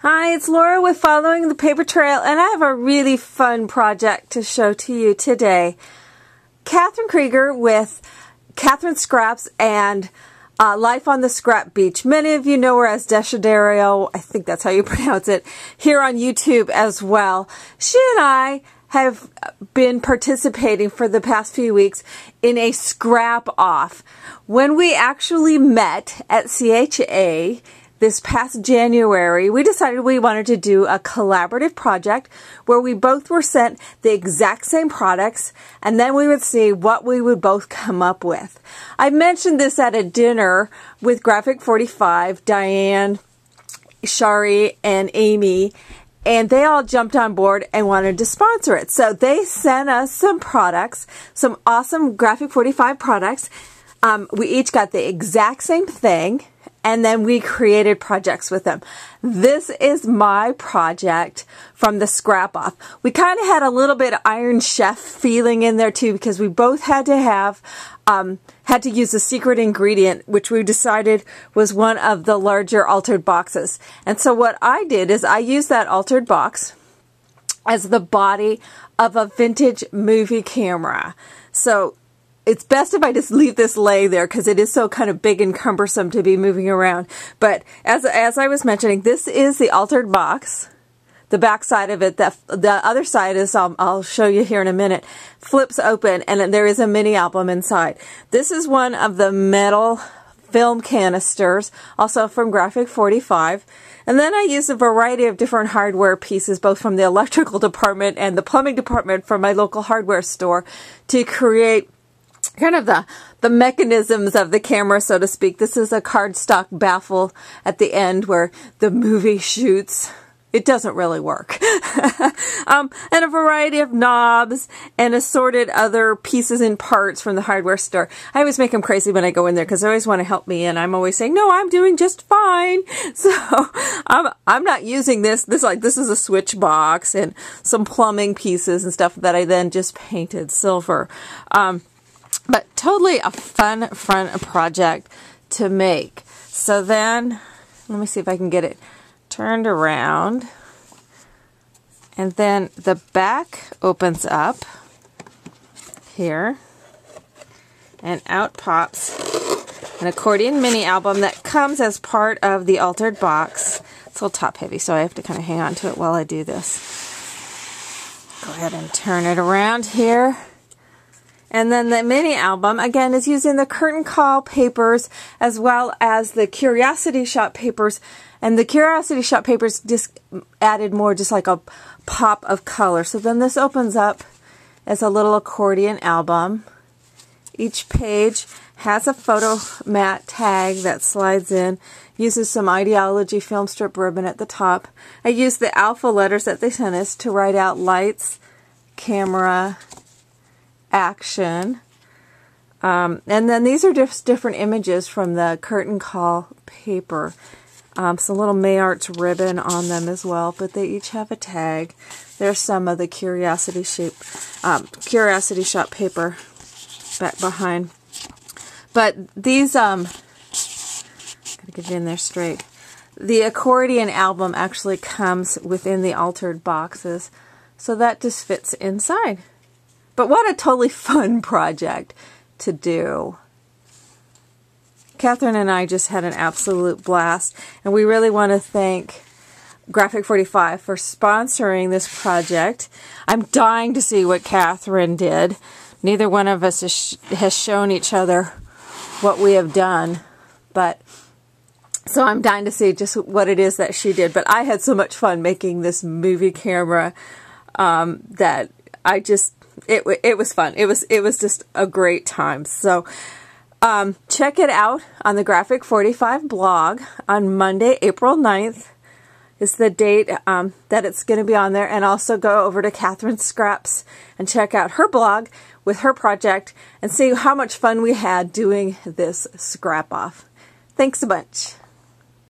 Hi, it's Laura with Following the Paper Trail, and I have a really fun project to show to you today. Catherine Krieger with Catherine Scraps and Life on the Scrap Beach. Many of you know her as Desiderio, I think that's how you pronounce it, here on YouTube as well. She and I have been participating for the past few weeks in a scrap-off. When we actually met at CHA this past January, we decided we wanted to do a collaborative project where we both were sent the exact same products, and then we would see what we would both come up with. I mentioned this at a dinner with Graphic 45, Diane, Shari, and Amy, and they all jumped on board and wanted to sponsor it. So they sent us some products, some awesome Graphic 45 products. We each got the exact same thing, and then we created projects with them. This is my project from the scrap off. We kind of had a little bit of Iron Chef feeling in there too, because we both had to have, had to use a secret ingredient, which we decided was one of the larger altered boxes. And so what I did is I used that altered box as the body of a vintage movie camera. So it's best if I just leave this lay there because it is so kind of big and cumbersome to be moving around. But as I was mentioning, this is the altered box. The back side of it, the other side is, I'll show you here in a minute, flips open and there is a mini album inside. This is one of the metal film canisters, also from Graphic 45. And then I used a variety of different hardware pieces, both from the electrical department and the plumbing department from my local hardware store, to create kind of the mechanisms of the camera, so to speak. This is a cardstock baffle at the end where the movie shoots. It doesn't really work. And a variety of knobs and assorted other pieces and parts from the hardware store. I always make them crazy when I go in there because they always want to help me, and I'm always saying, no, I'm doing just fine. So I'm not using this. This is a switch box and some plumbing pieces and stuff that I then just painted silver. But totally a fun project to make. So then, let me see if I can get it turned around. And then the back opens up here. And out pops an accordion mini album that comes as part of the altered box. It's a little top heavy, so I have to kind of hang on to it while I do this. Go ahead and turn it around here. And then the mini album, again, is using the curtain call papers as well as the Curiosity Shop papers. And the Curiosity Shop papers just added more, just like a pop of color. So then this opens up as a little accordion album. Each page has a photo mat tag that slides in, uses some Ideology film strip ribbon at the top. I used the alpha letters that they sent us to write out lights, camera, action. And then these are just different images from the curtain call paper. Some little Mayarts ribbon on them as well, but they each have a tag. There's some of the Curiosity Shop paper back behind. But these, gotta get it in there straight. The accordion album actually comes within the altered boxes, so that just fits inside. But what a totally fun project to do. Catherine and I just had an absolute blast, and we really want to thank Graphic 45 for sponsoring this project. I'm dying to see what Catherine did. Neither one of us has shown each other what we have done, but so I'm dying to see just what it is that she did. But I had so much fun making this movie camera that I just... It was fun. It was just a great time. So check it out on the Graphic 45 blog on Monday, April 9th is the date that it's going to be on there. And also go over to Catherine Scraps and check out her blog with her project and see how much fun we had doing this scrap off. Thanks a bunch.